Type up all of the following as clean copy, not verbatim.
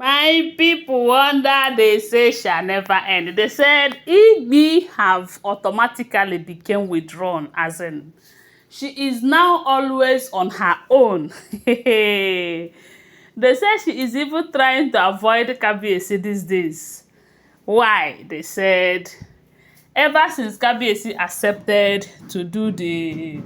My people wonder, they say shall never end. They said Igbi have automatically became withdrawn, as in she is now always on her own. They say she is even trying to avoid Kabiyesi these days. Why? They said ever since Kabiyesi accepted to do the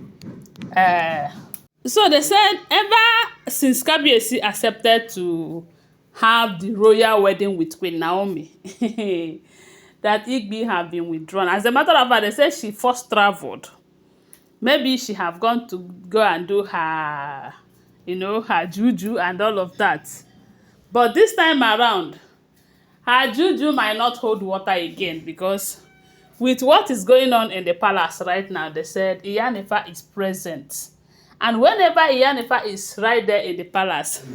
so they said ever since Kabiyesi accepted to have the royal wedding with Queen Naomi, that Igbi have been withdrawn. As a matter of fact, they said she first traveled. Maybe she have gone to go and do her, her juju and all of that. But this time around, her juju might not hold water again, because with what is going on in the palace right now, they said Iyanifa is present. And whenever Iyanifa is right there in the palace,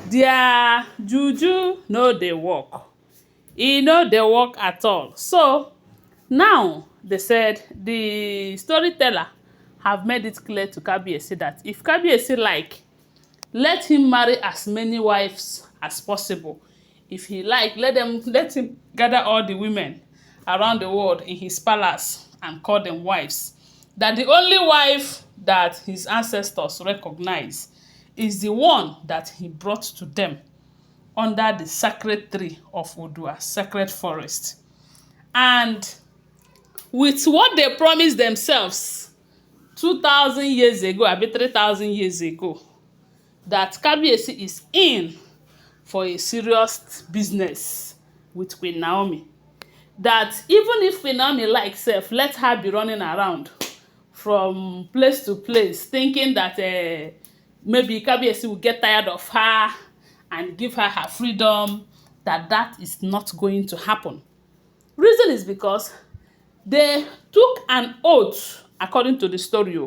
their juju no dey work. E no dey work at all. So now they said the storyteller have made it clear to Kabiyesi that if Kabiyesi like, let him marry as many wives as possible. If he like, let him gather all the women around the world in his palace and call them wives. That the only wife that his ancestors recognize is the one that he brought to them under the sacred tree of Odua, sacred forest. And with what they promised themselves 2,000 years ago, abi 3,000 years ago, that Kabiyesi is in for a serious business with Queen Naomi. That even if Queen Naomi likes self, let her be running around from place to place, thinking that maybe Kabiyesi will get tired of her and give her her freedom, that is not going to happen. Reason is because they took an oath, according to the story.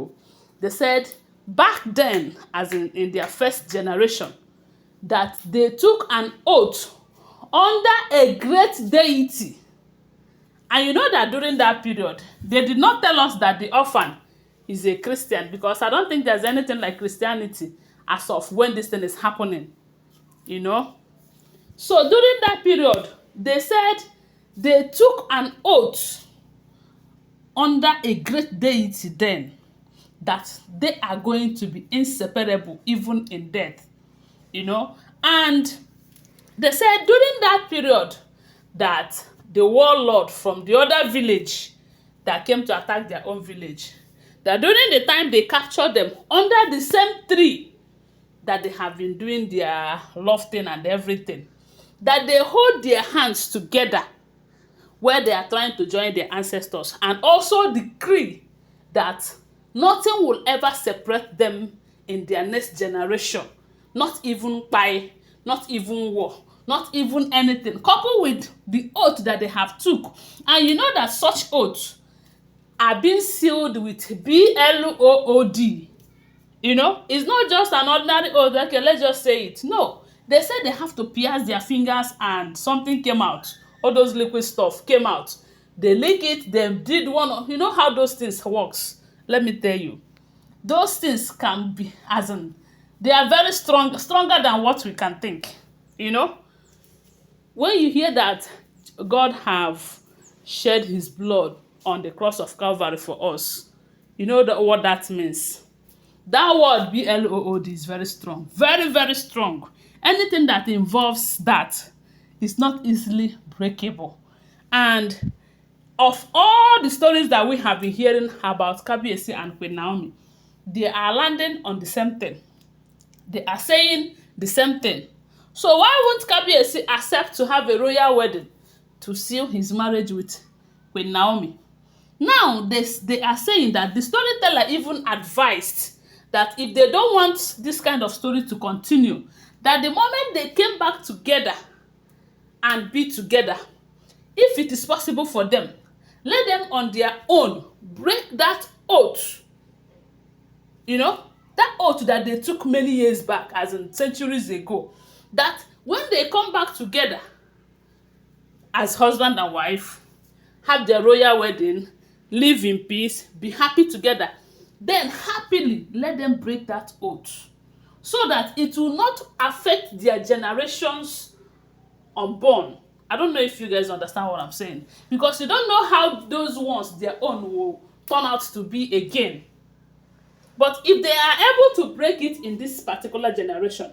They said back then, as in their first generation, that they took an oath under a great deity. And you know that during that period, they did not tell us that the orphan is a Christian, because I don't think there's anything like Christianity as of when this thing is happening, So during that period, they said they took an oath under a great deity then, that they are going to be inseparable even in death, And they said during that period that the warlord from the other village that came to attack their own village, that during the time they captured them under the same tree that they have been doing their lofting and everything, that they hold their hands together where they are trying to join their ancestors, and also decree that nothing will ever separate them in their next generation, not even pie, not even war, not even anything, coupled with the oath that they have took. And you know that such oaths are being sealed with B-L-O-O-D. It's not just an ordinary oath. Okay, let's just say it. No, they said they have to pierce their fingers and something came out. All those liquid stuff came out. They lick it, they did one. You know how those things works? Let me tell you. Those things can be, as in, they are very strong, stronger than what we can think. When you hear that God have shed his blood on the cross of Calvary for us, you know what that means. That word B-L-O-O-D is very strong. Very, very strong. Anything that involves that is not easily breakable. And of all the stories that we have been hearing about Kabiyesi and Queen Naomi, they are landing on the same thing. They are saying the same thing. So why won't Kabiyesi accept to have a royal wedding to seal his marriage with Queen Naomi? Now they are saying that the storyteller even advised that if they don't want this kind of story to continue, that the moment they came back together and be together, if it is possible for them, let them on their own break that oath. That oath that they took many years back, as in centuries ago, that when they come back together as husband and wife, have their royal wedding, live in peace, be happy together, then happily let them break that oath, so that it will not affect their generations unborn. I don't know if you guys understand what I'm saying, because you don't know how those ones, their own, will turn out to be again. But if they are able to break it in this particular generation,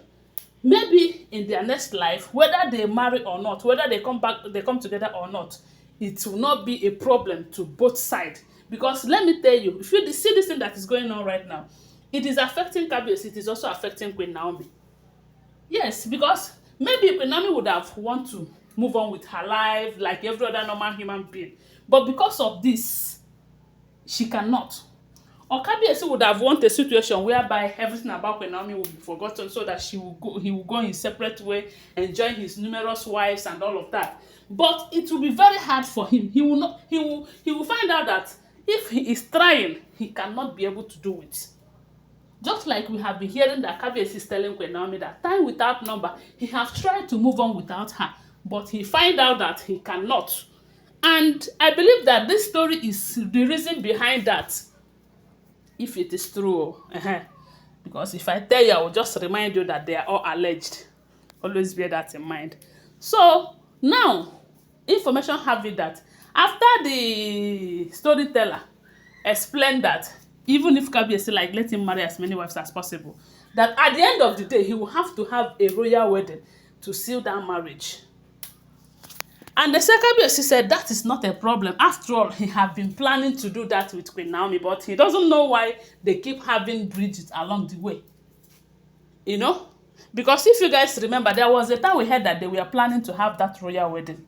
maybe in their next life, whether they marry or not, whether they come together or not, it will not be a problem to both sides. Because let me tell you, if you see this thing that is going on right now, it is affecting Kabiyesi, it is also affecting Queen Naomi. Yes, because maybe Queen Naomi would have want to move on with her life like every other normal human being, but because of this, she cannot. Or Kabiyesi would have want a situation whereby everything about Queen Naomi will be forgotten, so that he will go in separate way, enjoy his numerous wives and all of that. But it will be very hard for him. He will find out that if he is trying, he cannot be able to do it. Just like we have been hearing that Kabiyesi is telling Queen Naomi that time without number, he have tried to move on without her, but he find out that he cannot. And I believe that this story is the reason behind that, if it is true. Because if I tell you, I will just remind you that they are all alleged. Always bear that in mind. So now, information have it that after the storyteller explained that even if Kabiyesi like let him marry as many wives as possible, that at the end of the day he will have to have a royal wedding to seal that marriage. And the Kabiyesi said that is not a problem. After all, he have been planning to do that with Queen Naomi, but he doesn't know why they keep having bridges along the way. You know? Because if you guys remember, there was a time we heard that they were planning to have that royal wedding.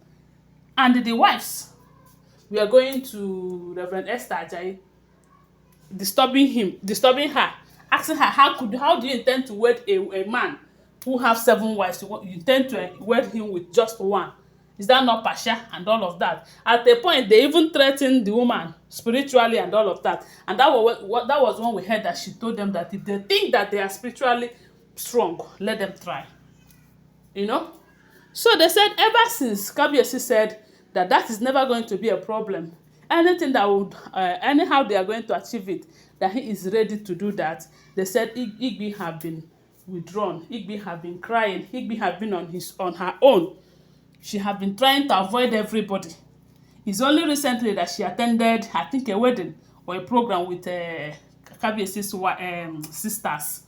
And the wives were going to Reverend Esther Ajayi, disturbing her, asking her, how do you intend to wed a man who have 7 wives? You intend to wed him with just one? Is that not partial? And all of that. At a point, they even threatened the woman spiritually and all of that. And that was when we heard that she told them that if they think that they are spiritually strong, let them try. You know? So they said ever since Kabiyesi said that is never going to be a problem, anything that would, anyhow they are going to achieve it, that he is ready to do that. They said Igbi have been withdrawn. Igbi have been crying. Igbi have been on her own. She have been trying to avoid everybody. It's only recently that she attended, I think, a wedding or a program with Kabiyesi's sisters.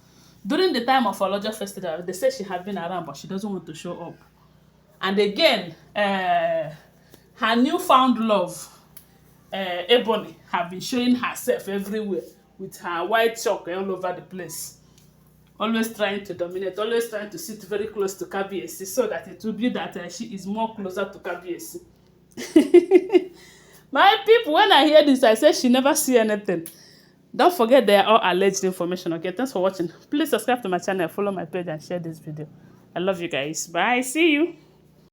During the time of Olories festival, they said she had been around, but she doesn't want to show up. And again, her newfound love, Ebony, have been showing herself everywhere with her white chalk all over the place. Always trying to dominate, always trying to sit very close to Kabiyesi, so that it will be that she is more closer to Kabiyesi. My people, when I hear this, I say she never see anything. Don't forget they are all alleged information. Okay, thanks for watching. Please subscribe to my channel, follow my page, and share this video. I love you guys. Bye. See you.